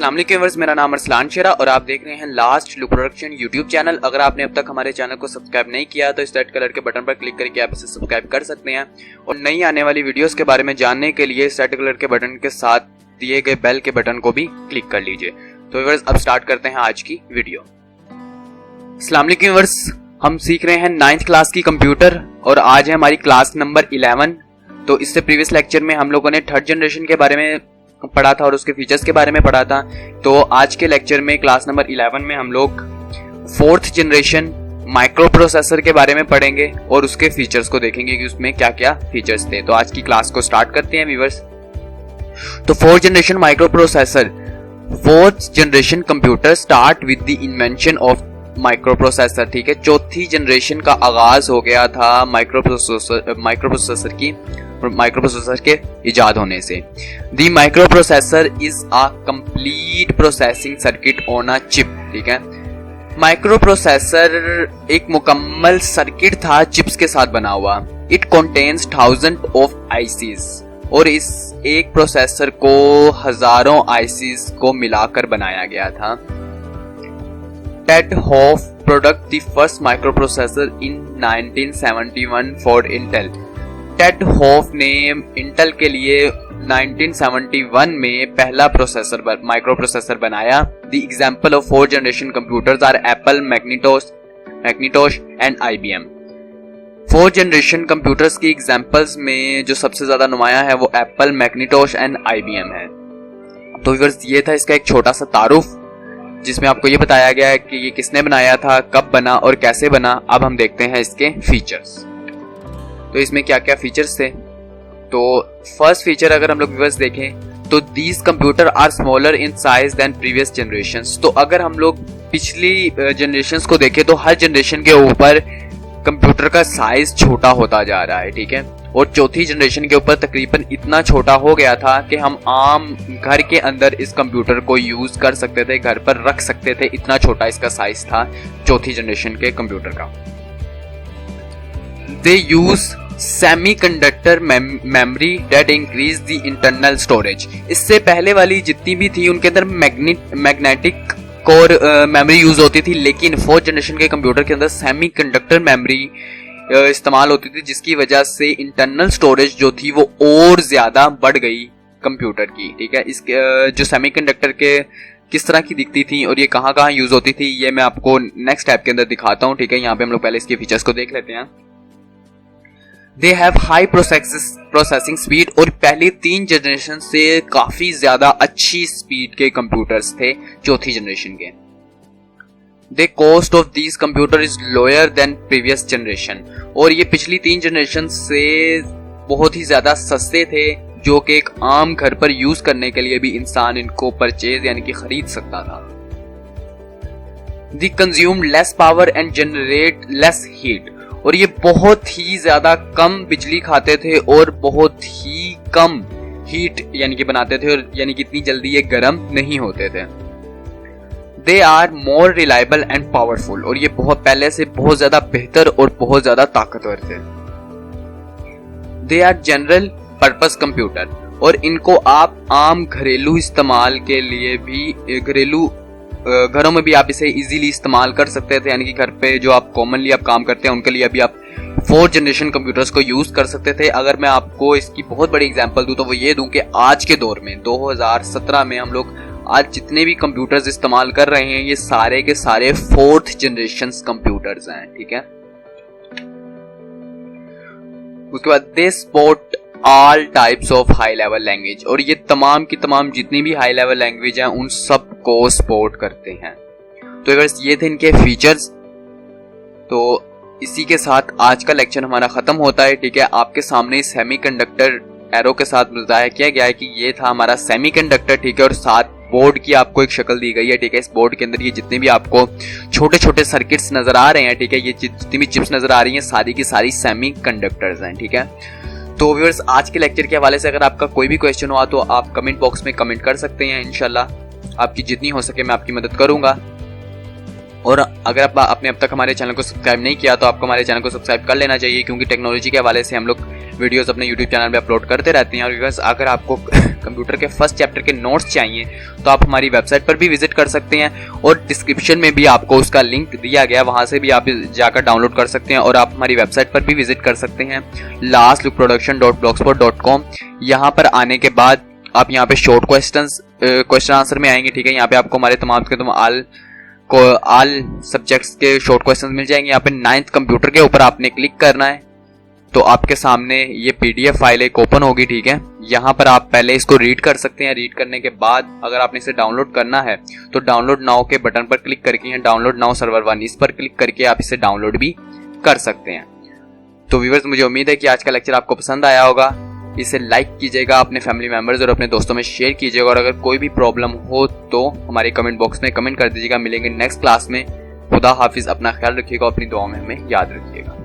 अस्सलाम वालेकुम व्यूअर्स, मेरा नाम अरसलान शेरा और आप देख रहे हैं last look production YouTube channel. अगर आपने अब तक हमारे चैनल को सब्सक्राइब नहीं किया तो इस रेड कलर के बटन पर क्लिक करके आप इसे सब्सक्राइब कर सकते हैं और नई आने वाली वीडियोस के बारे में जानने के लिए इस रेड कलर के बटन के साथ दिए गए बेल के बटन को भी क्लिक कर लीजिए। तो व्यूअर्स अब स्टार्ट करते हैं आज की वीडियो। अस्सलाम वालेकुम व्यूअर्स, हम सीख रहे हैं 9th क्लास की कंप्यूटर और आज है हमारी क्लास नंबर 11। तो इससे प्रीवियस लेक्चर में हम लोगों ने थर्ड जनरेशन के बारे में पढ़ा था और उसके फीचर्स के बारे में पढ़ा था। तो आज के लेक्चर में क्लास नंबर 11 में हम लोग 4th जनरेशन माइक्रो प्रोसेसर के बारे में पढ़ेंगे और उसके फीचर्स को देखेंगे कि उसमें क्या क्या फीचर्स थे। तो आज की क्लास को स्टार्ट करते हैं व्यूअर्स। तो 4th generation micro processor, 4th generation computer start with the invention of micro processor. ठीक है, चौथी जनरेशन का आगाज हो गया था माइक्रो प्रोसेसर के इजाद होने से। The micro processor is a complete processing circuit on a chip. ठीक है, माइक्रो प्रोसेसर एक मुकम्मल सर्किट था चिप्स के साथ बना हुआ। It contains thousand of ICs और इस एक प्रोसेसर को हजारों आईसीज को मिलाकर बनाया गया था। Ted Hoff product the first microprocessor in 1971 for Intel. Ted Hoff ने इंटेल के लिए 1971 में पहला प्रोसेसर माइक्रो प्रोसेसर बनाया। The example of 4th generation computers are Apple, Macintosh and IBM। 4th generation computers की एग्जांपल्स में जो सबसे ज्यादा नुमाया है वो एप्पल, मैग्नेटोश एंड IBM है। तो व्यूअर्स ये था इसका एक छोटा सा तारुफ जिसमें आपको ये बताया गया है कि ये किसने बनाया था, कब बना और कैसे बना। अब हम देखते हैं इसके फीचर्स। तो इसमें क्या क्या फीचर्स थे। तो फर्स्ट फीचर अगर हम लोग व्यूअर्स देखें तो these computer are smaller in size than previous generations. तो अगर हम लोग पिछली जनरेशंस को देखें तो हर जनरेशन के ऊपर कंप्यूटर का साइज छोटा होता जा रहा है। ठीक है, और चौथी जनरेशन के ऊपर तकरीबन इतना छोटा हो गया था कि हम आम घर के अंदर इस कंप्यूटर को यूज कर सकते थे, घर पर रख सकते थे, इतना छोटा इसका साइज था चौथी जनरेशन के कंप्यूटर का। They use semiconductor memory that increase the internal storage. इससे पहले वाली जितनी भी थी उनके अंदर मैग्नेटिक कोर मेमोरी यूज होती थी, लेकिन 4th जनरेशन के कंप्यूटर के अंदर सेमीकंडक्टर मेमोरी इस्तेमाल होती थी, जिसकी वजह से इंटरनल स्टोरेज जो थी वो और ज्यादा बढ़ गई कंप्यूटर की। ठीक है, इसके जो सेमीकंडक्टर के किस तरह की दिखती थी और ये कहाँ कहाँ यूज होती थी ये मैं आपको नेक्स्ट स्टेप के अंदर दिखाता हूँ। ठीक है, यहाँ पे हम लोग पहले इसके फीचर्स को देख लेते हैं। They have high processing speed और पहली 3 जनरेशन से काफी ज्यादा अच्छी स्पीड के कंप्यूटर्स थे चौथी जनरेशन के। The cost of these computer is lower than previous generation। और ये पिछली 3 जनरेशन से बहुत ही ज्यादा सस्ते थे, जो कि एक आम घर पर यूज करने के लिए भी इंसान इनको परचेज यानी कि खरीद सकता था। They consume less power and generate less heat। और ये बहुत ही ज्यादा कम बिजली खाते थे और बहुत ही कम हीट यानी कि बनाते थे, और यानी कि इतनी जल्दी ये गर्म नहीं होते थे। They are more reliable and powerful। और ये बहुत पहले से बहुत ज्यादा बेहतर और बहुत ज्यादा ताकतवर थे। They are general purpose computer। और इनको आप आम घरेलू इस्तेमाल के लिए भी, घरेलू घरों में भी आप इसे इजीली इस्तेमाल कर सकते थे, यानी कि घर पे जो आप कॉमनली आप काम करते हैं उनके लिए अभी आप 4th जनरेशन कंप्यूटर्स को यूज कर सकते थे। अगर मैं आपको इसकी बहुत बड़ी एग्जांपल दूं तो वो ये दूं कि आज के दौर में 2017 में हम लोग आज जितने भी कंप्यूटर्स इस्तेमाल कर रहे हैं ये सारे के सारे 4th जनरेशन कंप्यूटर्स हैं। ठीक है, उसके बाद they support all types of high level language. और ये तमाम की तमाम जितनी भी हाई लेवल लैंग्वेज हैं उन सब को सपोर्ट करते हैं। तो अगर ये थे इनके फीचर्स। तो इसी के साथ आज का लेक्चर हमारा खत्म होता है। ठीक है, आपके सामने सेमीकंडक्टर एरो के साथ बताया किया गया है कि ये था हमारा सेमीकंडक्टर। ठीक है, और साथ बोर्ड की आपको एक शक्ल दी गई है। ठीक है, इस बोर्ड के अंदर ये जितने भी आपको छोटे छोटे सर्किट्स नजर आ रहे हैं, ठीक है, ये जितनी भी चिप्स नजर आ रही हैं सारी की सारी सेमीकंडक्टर्स हैं। ठीक है, तो व्यूअर्स आज के लेक्चर के हवाले से अगर आपका कोई भी क्वेश्चन हुआ तो आप कमेंट बॉक्स में कमेंट कर सकते हैं। इंशाल्लाह आपकी जितनी हो सके मैं आपकी मदद करूंगा। और अगर आप आपने अब तक हमारे चैनल को सब्सक्राइब नहीं किया तो आपको हमारे चैनल को सब्सक्राइब कर लेना चाहिए, क्योंकि टेक्नोलॉजी के हवाले से हम लोग वीडियोस अपने यूट्यूब चैनल पे अपलोड करते रहते हैं। और व्यूअर्स, अगर आपको कंप्यूटर के फर्स्ट चैप्टर के नोट्स चाहिए तो आप हमारी वेबसाइट पर भी विजिट कर सकते हैं, और डिस्क्रिप्शन में भी आपको उसका लिंक दिया गया, वहाँ से भी आप जाकर डाउनलोड कर सकते हैं। और आप हमारी वेबसाइट पर भी विजिट कर सकते हैं lastlookproduction.blogspot.com। यहाँ पर आने के बाद आप यहाँ पे शॉर्ट क्वेश्चन आंसर में आएंगे, ठीक है। यहाँ पे आपको हमारे तमाम के ऑल सब्जेक्ट्स के शॉर्ट क्वेश्चन मिल जाएंगे। यहाँ पे 9th कंप्यूटर के ऊपर आपने क्लिक करना है तो आपके सामने ये PDF फाइल एक ओपन होगी, ठीक है। यहाँ पर आप पहले इसको रीड कर सकते हैं। रीड करने के बाद अगर आपने इसे डाउनलोड करना है तो डाउनलोड नाउ के बटन पर क्लिक करके यहाँ डाउनलोड नाउ सर्वर 1 इस पर क्लिक करके आप इसे डाउनलोड भी कर सकते हैं। तो व्यूअर्स, मुझे उम्मीद है कि आज का लेक्चर आपको पसंद आया होगा। इसे लाइक कीजिएगा, अपने फैमिली मेंबर्स और अपने दोस्तों में शेयर कीजिएगा, और अगर कोई भी प्रॉब्लम हो तो हमारे कमेंट बॉक्स में कमेंट कर दीजिएगा। मिलेंगे नेक्स्ट क्लास में। खुदा हाफिज, अपना ख्याल रखिएगा, अपनी दुआओं में हमें याद रखिएगा।